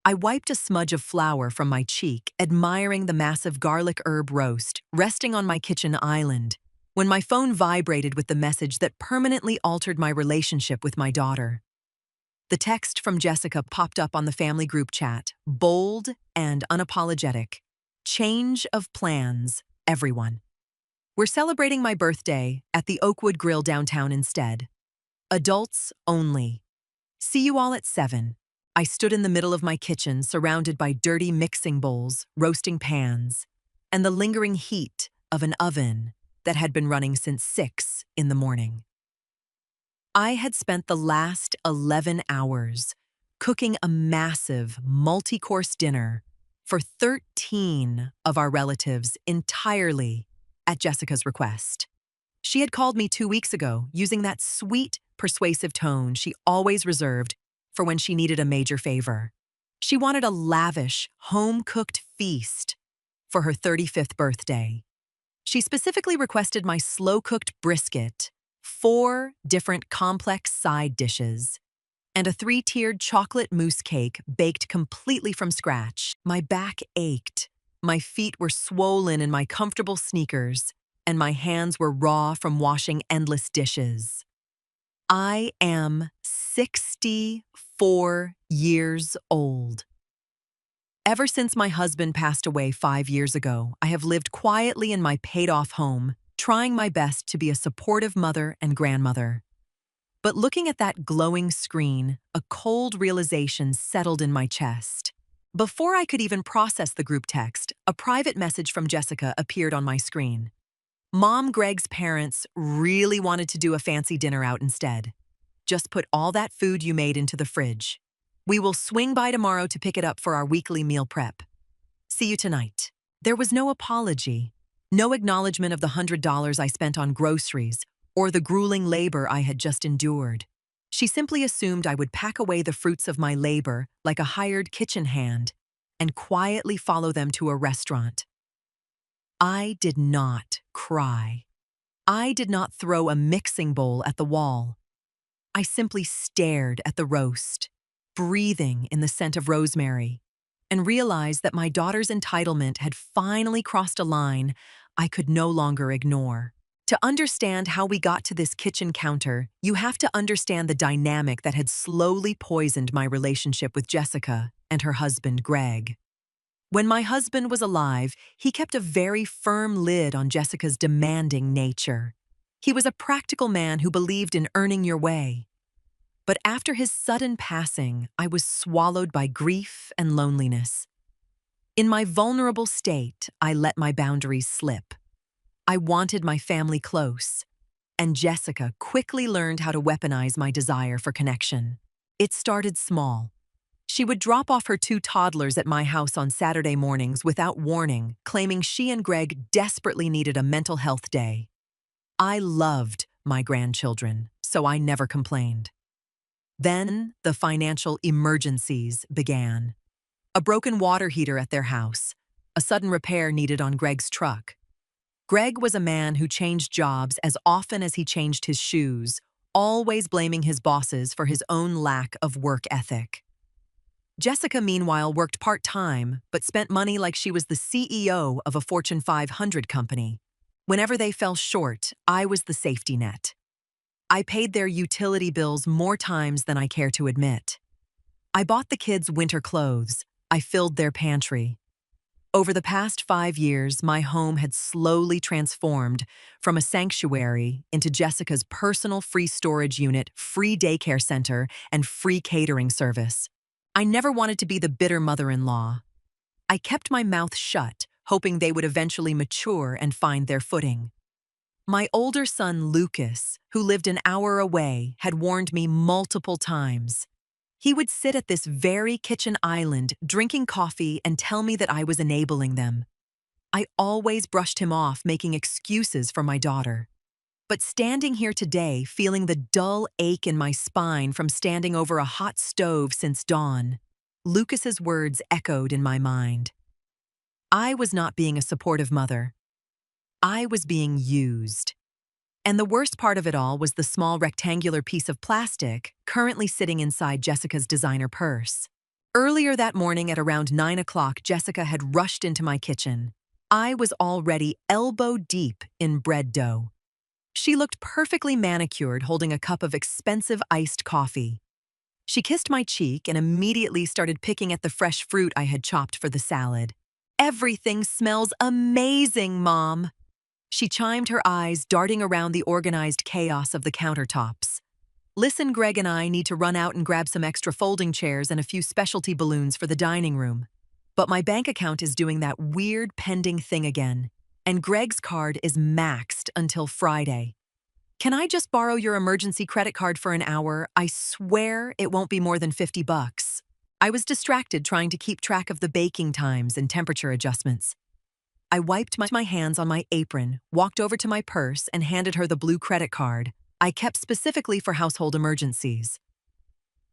I wiped a smudge of flour from my cheek, admiring the massive garlic herb roast resting on my kitchen island, when my phone vibrated with the message that permanently altered my relationship with my daughter. The text from Jessica popped up on the family group chat, bold and unapologetic. Change of plans, everyone. We're celebrating my birthday at the Oakwood Grill downtown instead. Adults only. See you all at 7. I stood in the middle of my kitchen, surrounded by dirty mixing bowls, roasting pans, and the lingering heat of an oven that had been running since 6 in the morning. I had spent the last 11 hours cooking a massive, multi-course dinner for 13 of our relatives entirely at Jessica's request. She had called me 2 weeks ago using that sweet, persuasive tone she always reserved for when she needed a major favor. She wanted a lavish, home-cooked feast for her 35th birthday. She specifically requested my slow-cooked brisket, 4 different complex side dishes, and a 3-tiered chocolate mousse cake baked completely from scratch. My back ached, my feet were swollen in my comfortable sneakers, and my hands were raw from washing endless dishes. I am 64 years old. Ever since my husband passed away 5 years ago, I have lived quietly in my paid-off home, trying my best to be a supportive mother and grandmother. But looking at that glowing screen, a cold realization settled in my chest. Before I could even process the group text, a private message from Jessica appeared on my screen. Mom Greg's parents really wanted to do a fancy dinner out instead. Just put all that food you made into the fridge. We will swing by tomorrow to pick it up for our weekly meal prep. See you tonight. There was no apology, no acknowledgement of the $100 I spent on groceries or the grueling labor I had just endured. She simply assumed I would pack away the fruits of my labor like a hired kitchen hand and quietly follow them to a restaurant. I did not cry. I did not throw a mixing bowl at the wall. I simply stared at the roast, breathing in the scent of rosemary, and realized that my daughter's entitlement had finally crossed a line I could no longer ignore. To understand how we got to this kitchen counter, you have to understand the dynamic that had slowly poisoned my relationship with Jessica and her husband, Greg. When my husband was alive, he kept a very firm lid on Jessica's demanding nature. He was a practical man who believed in earning your way. But after his sudden passing, I was swallowed by grief and loneliness. In my vulnerable state, I let my boundaries slip. I wanted my family close, and Jessica quickly learned how to weaponize my desire for connection. It started small. She would drop off her 2 toddlers at my house on Saturday mornings without warning, claiming she and Greg desperately needed a mental health day. I loved my grandchildren, so I never complained. Then the financial emergencies began. A broken water heater at their house, a sudden repair needed on Greg's truck. Greg was a man who changed jobs as often as he changed his shoes, always blaming his bosses for his own lack of work ethic. Jessica, meanwhile, worked part-time, but spent money like she was the CEO of a Fortune 500 company. Whenever they fell short, I was the safety net. I paid their utility bills more times than I care to admit. I bought the kids winter clothes. I filled their pantry. Over the past 5 years, my home had slowly transformed from a sanctuary into Jessica's personal free storage unit, free daycare center, and free catering service. I never wanted to be the bitter mother-in-law. I kept my mouth shut, hoping they would eventually mature and find their footing. My older son, Lucas, who lived an hour away, had warned me multiple times. He would sit at this very kitchen island, drinking coffee, and tell me that I was enabling them. I always brushed him off, making excuses for my daughter. But standing here today, feeling the dull ache in my spine from standing over a hot stove since dawn, Lucas's words echoed in my mind. I was not being a supportive mother. I was being used. And the worst part of it all was the small rectangular piece of plastic currently sitting inside Jessica's designer purse. Earlier that morning at around 9 o'clock, Jessica had rushed into my kitchen. I was already elbow deep in bread dough. She looked perfectly manicured, holding a cup of expensive iced coffee. She kissed my cheek and immediately started picking at the fresh fruit I had chopped for the salad. "Everything smells amazing, Mom." She chimed, her eyes darting around the organized chaos of the countertops. "Listen, Greg and I need to run out and grab some extra folding chairs and a few specialty balloons for the dining room. But my bank account is doing that weird pending thing again, and Greg's card is maxed until Friday. Can I just borrow your emergency credit card for an hour? I swear it won't be more than $50. I was distracted trying to keep track of the baking times and temperature adjustments. I wiped my hands on my apron, walked over to my purse, and handed her the blue credit card I kept specifically for household emergencies.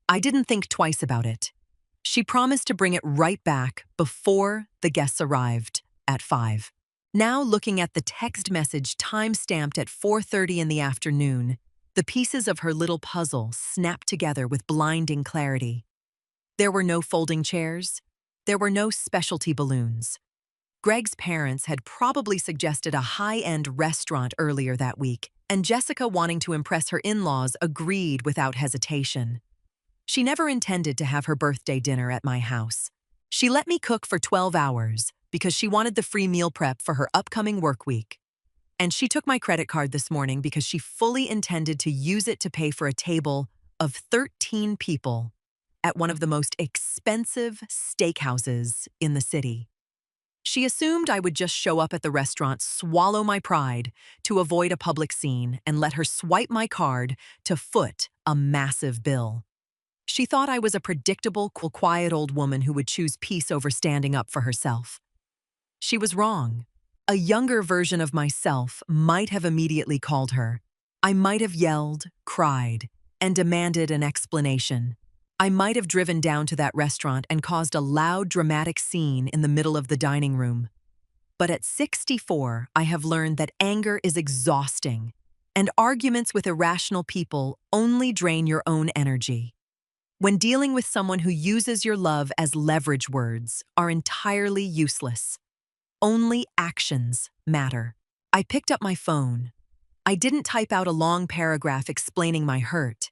I didn't think twice about it. She promised to bring it right back before the guests arrived at 5. Now, looking at the text message time-stamped at 4:30 in the afternoon, the pieces of her little puzzle snapped together with blinding clarity. There were no folding chairs. There were no specialty balloons. Greg's parents had probably suggested a high-end restaurant earlier that week, and Jessica, wanting to impress her in-laws, agreed without hesitation. She never intended to have her birthday dinner at my house. She let me cook for 12 hours because she wanted the free meal prep for her upcoming work week. And she took my credit card this morning because she fully intended to use it to pay for a table of 13 people at one of the most expensive steakhouses in the city. She assumed I would just show up at the restaurant, swallow my pride to avoid a public scene, and let her swipe my card to foot a massive bill. She thought I was a predictable, quiet old woman who would choose peace over standing up for herself. She was wrong. A younger version of myself might have immediately called her. I might have yelled, cried, and demanded an explanation. I might have driven down to that restaurant and caused a loud, dramatic scene in the middle of the dining room. But at 64, I have learned that anger is exhausting, and arguments with irrational people only drain your own energy. When dealing with someone who uses your love as leverage, words are entirely useless. Only actions matter. I picked up my phone. I didn't type out a long paragraph explaining my hurt.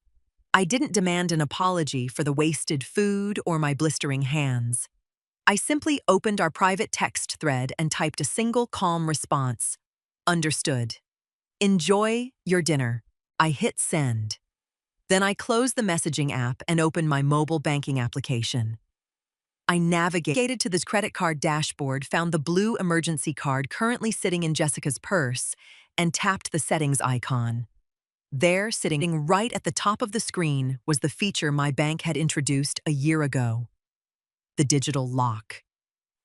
I didn't demand an apology for the wasted food or my blistering hands. I simply opened our private text thread and typed a single calm response. "Understood. Enjoy your dinner." I hit send. Then I closed the messaging app and opened my mobile banking application. I navigated to this credit card dashboard, found the blue emergency card currently sitting in Jessica's purse, and tapped the settings icon. There, sitting right at the top of the screen, was the feature my bank had introduced a year ago: the digital lock.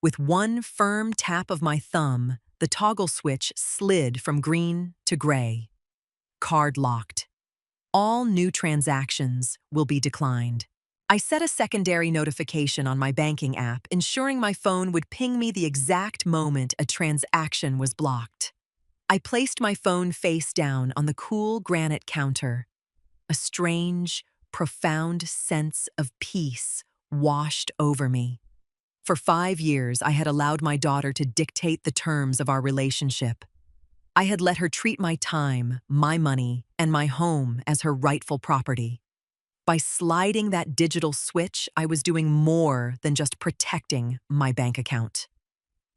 With one firm tap of my thumb, the toggle switch slid from green to gray. Card locked. All new transactions will be declined. I set a secondary notification on my banking app, ensuring my phone would ping me the exact moment a transaction was blocked. I placed my phone face down on the cool granite counter. A strange, profound sense of peace washed over me. For 5 years, I had allowed my daughter to dictate the terms of our relationship. I had let her treat my time, my money, and my home as her rightful property. By sliding that digital switch, I was doing more than just protecting my bank account.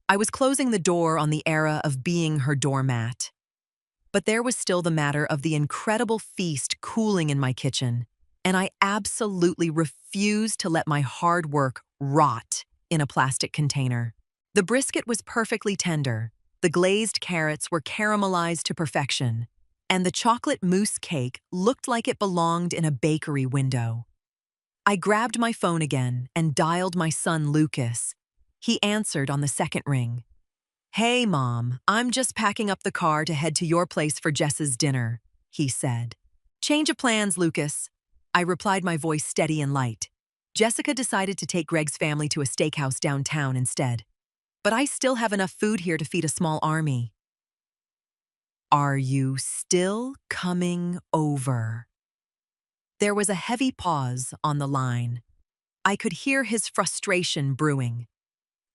I was closing the door on the era of being her doormat. But there was still the matter of the incredible feast cooling in my kitchen, and I absolutely refused to let my hard work rot in a plastic container. The brisket was perfectly tender, the glazed carrots were caramelized to perfection, and the chocolate mousse cake looked like it belonged in a bakery window. I grabbed my phone again and dialed my son Lucas. He answered on the second ring. "Hey, Mom, I'm just packing up the car to head to your place for Jess's dinner," he said. "Change of plans, Lucas," I replied, my voice steady and light. Jessica decided to take Greg's family to a steakhouse downtown instead. But I still have enough food here to feed a small army. "Are you still coming over?" There was a heavy pause on the line. I could hear his frustration brewing.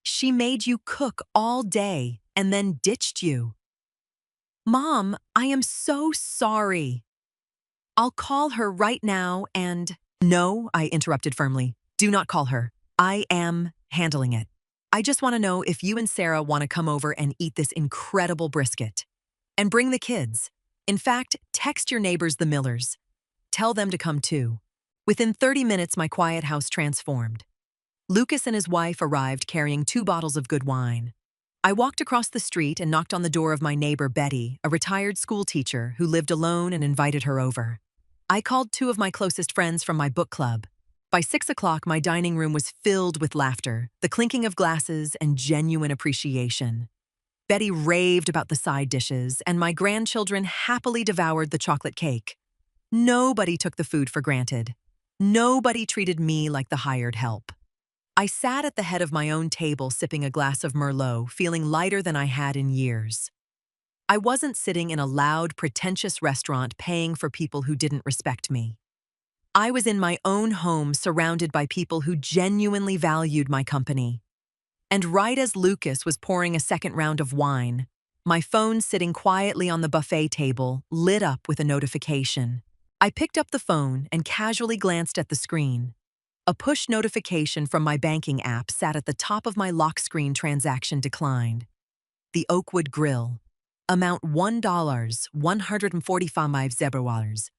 She made you cook all day and then ditched you. Mom, I am so sorry. I'll call her right now and— No, I interrupted firmly. Do not call her. I am handling it. I just want to know if you and Sarah want to come over and eat this incredible brisket. And bring the kids. In fact, text your neighbors, the Millers. Tell them to come too. Within 30 minutes, my quiet house transformed. Lucas and his wife arrived carrying 2 bottles of good wine. I walked across the street and knocked on the door of my neighbor Betty, a retired school teacher who lived alone, and invited her over. I called 2 of my closest friends from my book club. By 6 o'clock, my dining room was filled with laughter, the clinking of glasses, and genuine appreciation. Betty raved about the side dishes, and my grandchildren happily devoured the chocolate cake. Nobody took the food for granted. Nobody treated me like the hired help. I sat at the head of my own table sipping a glass of Merlot, feeling lighter than I had in years. I wasn't sitting in a loud, pretentious restaurant paying for people who didn't respect me. I was in my own home surrounded by people who genuinely valued my company. And right as Lucas was pouring a second round of wine, my phone sitting quietly on the buffet table lit up with a notification. I picked up the phone and casually glanced at the screen. A push notification from my banking app sat at the top of my lock screen. Transaction declined. The Oakwood Grill. Amount $1, 145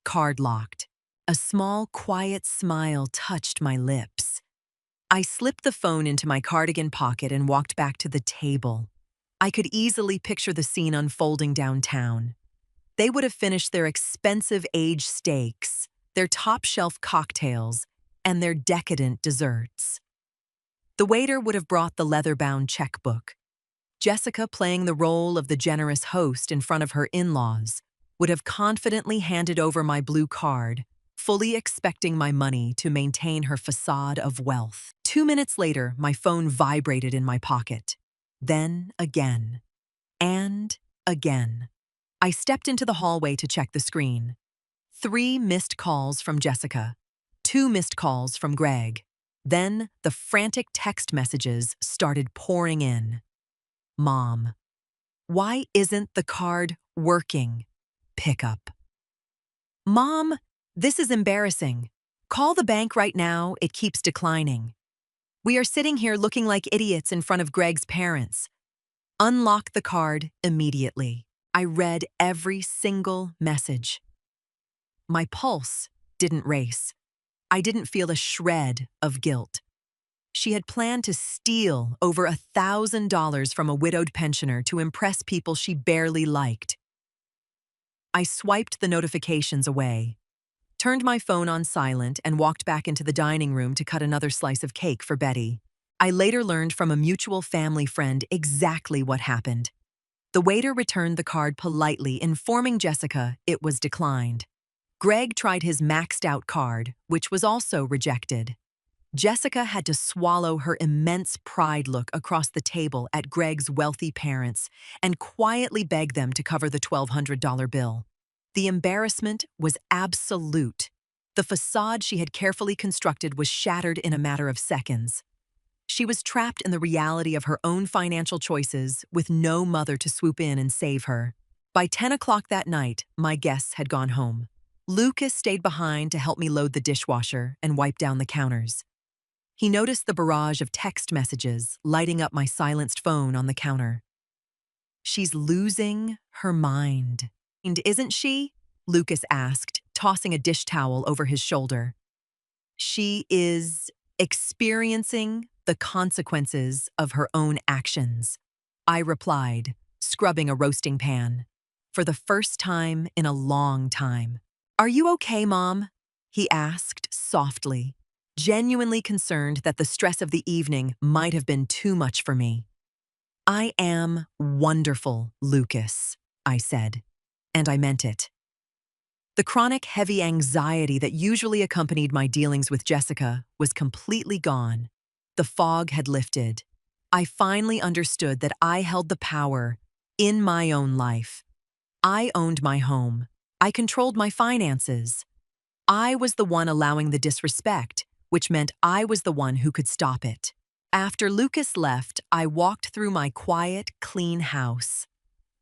Card locked. A small, quiet smile touched my lips. I slipped the phone into my cardigan pocket and walked back to the table. I could easily picture the scene unfolding downtown. They would have finished their expensive aged steaks, their top-shelf cocktails, and their decadent desserts. The waiter would have brought the leather-bound checkbook. Jessica, playing the role of the generous host in front of her in-laws, would have confidently handed over my blue card, fully expecting my money to maintain her facade of wealth. 2 minutes later, my phone vibrated in my pocket. Then again. And again. I stepped into the hallway to check the screen. 3 missed calls from Jessica. 2 missed calls from Greg. Then the frantic text messages started pouring in. Mom, why isn't the card working? Pickup. Mom, this is embarrassing. Call the bank right now, it keeps declining. We are sitting here looking like idiots in front of Greg's parents. Unlock the card immediately. I read every single message. My pulse didn't race. I didn't feel a shred of guilt. She had planned to steal over $1,000 from a widowed pensioner to impress people she barely liked. I swiped the notifications away, turned my phone on silent, and walked back into the dining room to cut another slice of cake for Betty. I later learned from a mutual family friend exactly what happened. The waiter returned the card politely, informing Jessica it was declined. Greg tried his maxed-out card, which was also rejected. Jessica had to swallow her immense pride, look across the table at Greg's wealthy parents, and quietly beg them to cover the $1,200 bill. The embarrassment was absolute. The facade she had carefully constructed was shattered in a matter of seconds. She was trapped in the reality of her own financial choices, with no mother to swoop in and save her. By 10 o'clock that night, my guests had gone home. Lucas stayed behind to help me load the dishwasher and wipe down the counters. He noticed the barrage of text messages lighting up my silenced phone on the counter. She's losing her mind. And isn't she? Lucas asked, tossing a dish towel over his shoulder. She is experiencing the consequences of her own actions, I replied, scrubbing a roasting pan. For the first time in a long time. Are you okay, Mom? He asked softly, genuinely concerned that the stress of the evening might have been too much for me. I am wonderful, Lucas, I said, and I meant it. The chronic, heavy anxiety that usually accompanied my dealings with Jessica was completely gone. The fog had lifted. I finally understood that I held the power in my own life. I owned my home. I controlled my finances. I was the one allowing the disrespect, which meant I was the one who could stop it. After Lucas left, I walked through my quiet, clean house.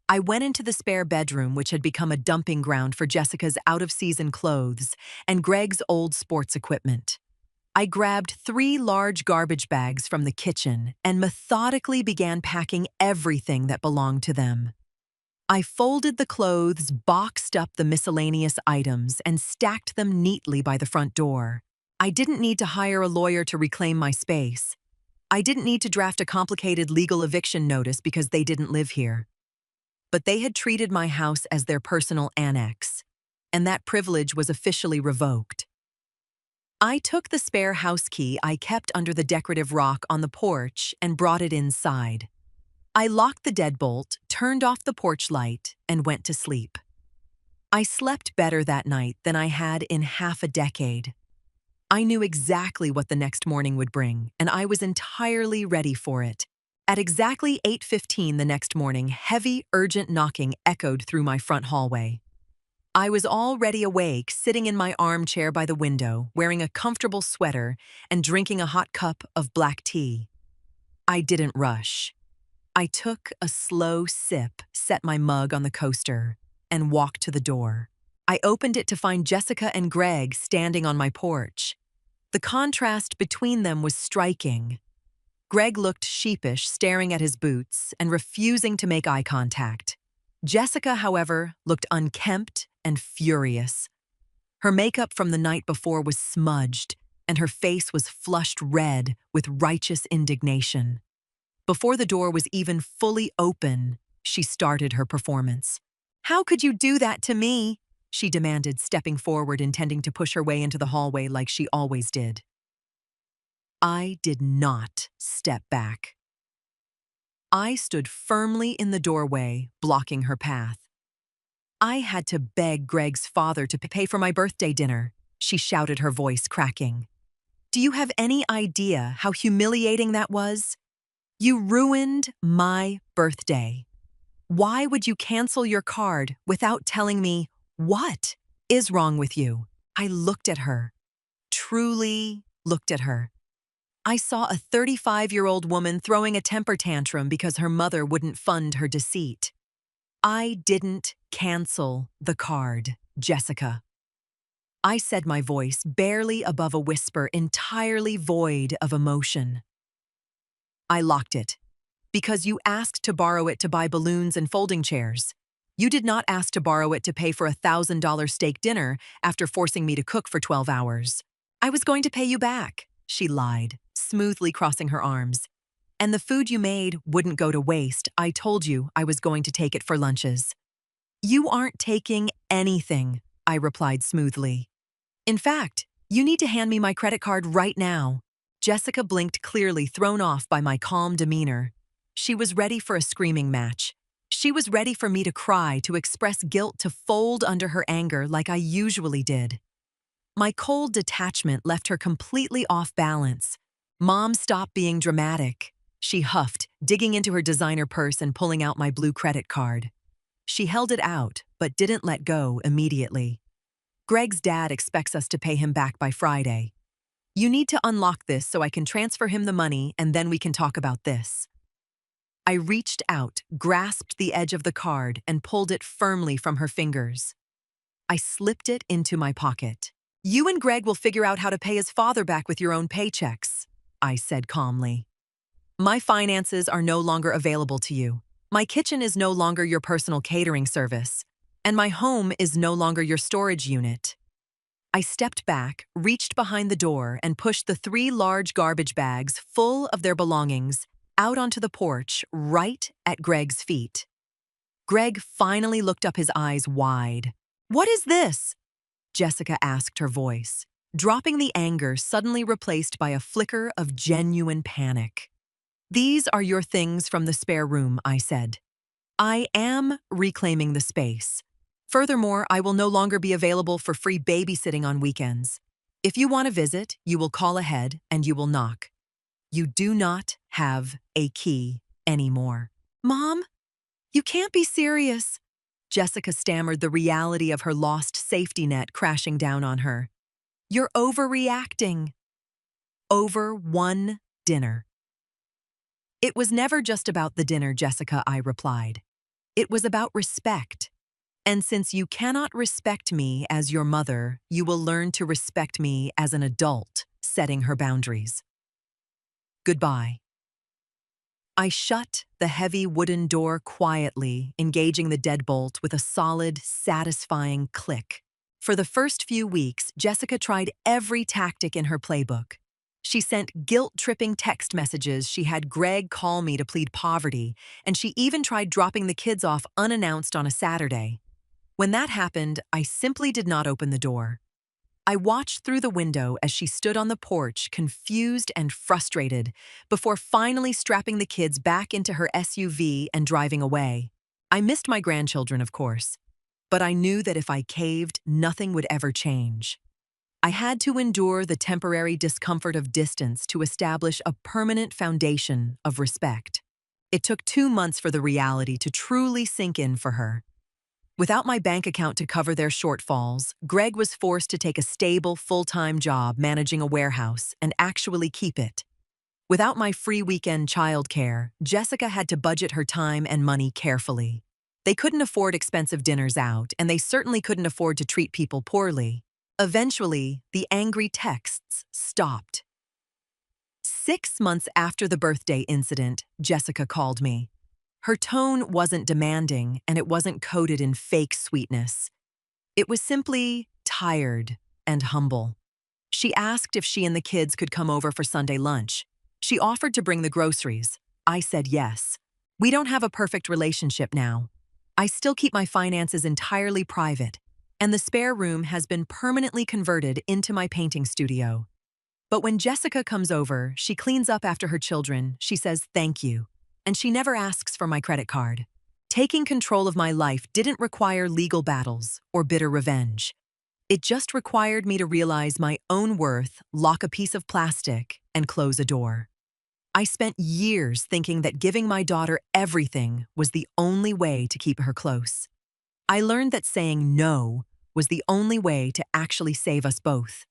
I went into the spare bedroom, which had become a dumping ground for Jessica's out-of-season clothes and Greg's old sports equipment. I grabbed 3 large garbage bags from the kitchen and methodically began packing everything that belonged to them. I folded the clothes, boxed up the miscellaneous items, and stacked them neatly by the front door. I didn't need to hire a lawyer to reclaim my space. I didn't need to draft a complicated legal eviction notice because they didn't live here. But they had treated my house as their personal annex, and that privilege was officially revoked. I took the spare house key I kept under the decorative rock on the porch and brought it inside. I locked the deadbolt, turned off the porch light, and went to sleep. I slept better that night than I had in half a decade. I knew exactly what the next morning would bring, and I was entirely ready for it. At exactly 8:15 the next morning, heavy, urgent knocking echoed through my front hallway. I was already awake, sitting in my armchair by the window, wearing a comfortable sweater and drinking a hot cup of black tea. I didn't rush. I took a slow sip, set my mug on the coaster, and walked to the door. I opened it to find Jessica and Greg standing on my porch. The contrast between them was striking. Greg looked sheepish, staring at his boots and refusing to make eye contact. Jessica, however, looked unkempt and furious. Her makeup from the night before was smudged, and her face was flushed red with righteous indignation. Before the door was even fully open, she started her performance. "How could you do that to me?" she demanded, stepping forward, intending to push her way into the hallway like she always did. I did not step back. I stood firmly in the doorway, blocking her path. "I had to beg Greg's father to pay for my birthday dinner," she shouted, her voice cracking. "Do you have any idea how humiliating that was? You ruined my birthday. Why would you cancel your card without telling me what is wrong with you?" I looked at her, truly looked at her. I saw a 35-year-old woman throwing a temper tantrum because her mother wouldn't fund her deceit. "I didn't cancel the card, Jessica." I said, my voice barely above a whisper, entirely void of emotion. "I locked it because you asked to borrow it to buy balloons and folding chairs. You did not ask to borrow it to pay for a $1,000 steak dinner after forcing me to cook for 12 hours. I was going to pay you back," she lied, smoothly crossing her arms. "And the food you made wouldn't go to waste. I told you I was going to take it for lunches." "You aren't taking anything," I replied smoothly. "In fact, you need to hand me my credit card right now." Jessica blinked, clearly thrown off by my calm demeanor. She was ready for a screaming match. She was ready for me to cry, to express guilt, to fold under her anger like I usually did. My cold detachment left her completely off balance. "Mom, stop being dramatic," she huffed, digging into her designer purse and pulling out my blue credit card. She held it out, but didn't let go immediately. "Greg's dad expects us to pay him back by Friday. You need to unlock this so I can transfer him the money, and then we can talk about this." I reached out, grasped the edge of the card, and pulled it firmly from her fingers. I slipped it into my pocket. "You and Greg will figure out how to pay his father back with your own paychecks," I said calmly. "My finances are no longer available to you. My kitchen is no longer your personal catering service, and my home is no longer your storage unit." I stepped back, reached behind the door, and pushed the 3 large garbage bags full of their belongings out onto the porch, right at Greg's feet. Greg finally looked up, his eyes wide. "What is this?" Jessica asked, her voice, dropping the anger suddenly replaced by a flicker of genuine panic. "These are your things from the spare room," I said. "I am reclaiming the space. Furthermore, I will no longer be available for free babysitting on weekends. If you want to visit, you will call ahead and you will knock. You do not have a key anymore." "Mom, you can't be serious." Jessica stammered, the reality of her lost safety net crashing down on her. "You're overreacting." over one dinner. It was never just about the dinner, Jessica, I replied. It was about respect. And since you cannot respect me as your mother, you will learn to respect me as an adult, setting her boundaries. Goodbye. I shut the heavy wooden door quietly, engaging the deadbolt with a solid, satisfying click. For the first few weeks, Jessica tried every tactic in her playbook. She sent guilt-tripping text messages, she had Greg call me to plead poverty, and she even tried dropping the kids off unannounced on a Saturday. When that happened, I simply did not open the door. I watched through the window as she stood on the porch, confused and frustrated, before finally strapping the kids back into her SUV and driving away. I missed my grandchildren, of course, but I knew that if I caved, nothing would ever change. I had to endure the temporary discomfort of distance to establish a permanent foundation of respect. It took 2 months for the reality to truly sink in for her. Without my bank account to cover their shortfalls, Greg was forced to take a stable, full-time job managing a warehouse and actually keep it. Without my free weekend childcare, Jessica had to budget her time and money carefully. They couldn't afford expensive dinners out, and they certainly couldn't afford to treat people poorly. Eventually, the angry texts stopped. 6 months after the birthday incident, Jessica called me. Her tone wasn't demanding, and it wasn't coded in fake sweetness. It was simply tired and humble. She asked if she and the kids could come over for Sunday lunch. She offered to bring the groceries. I said yes. We don't have a perfect relationship now. I still keep my finances entirely private, and the spare room has been permanently converted into my painting studio. But when Jessica comes over, she cleans up after her children, she says thank you, and she never asks for my credit card. Taking control of my life didn't require legal battles or bitter revenge. It just required me to realize my own worth, lock a piece of plastic, and close a door. I spent years thinking that giving my daughter everything was the only way to keep her close. I learned that saying no was the only way to actually save us both.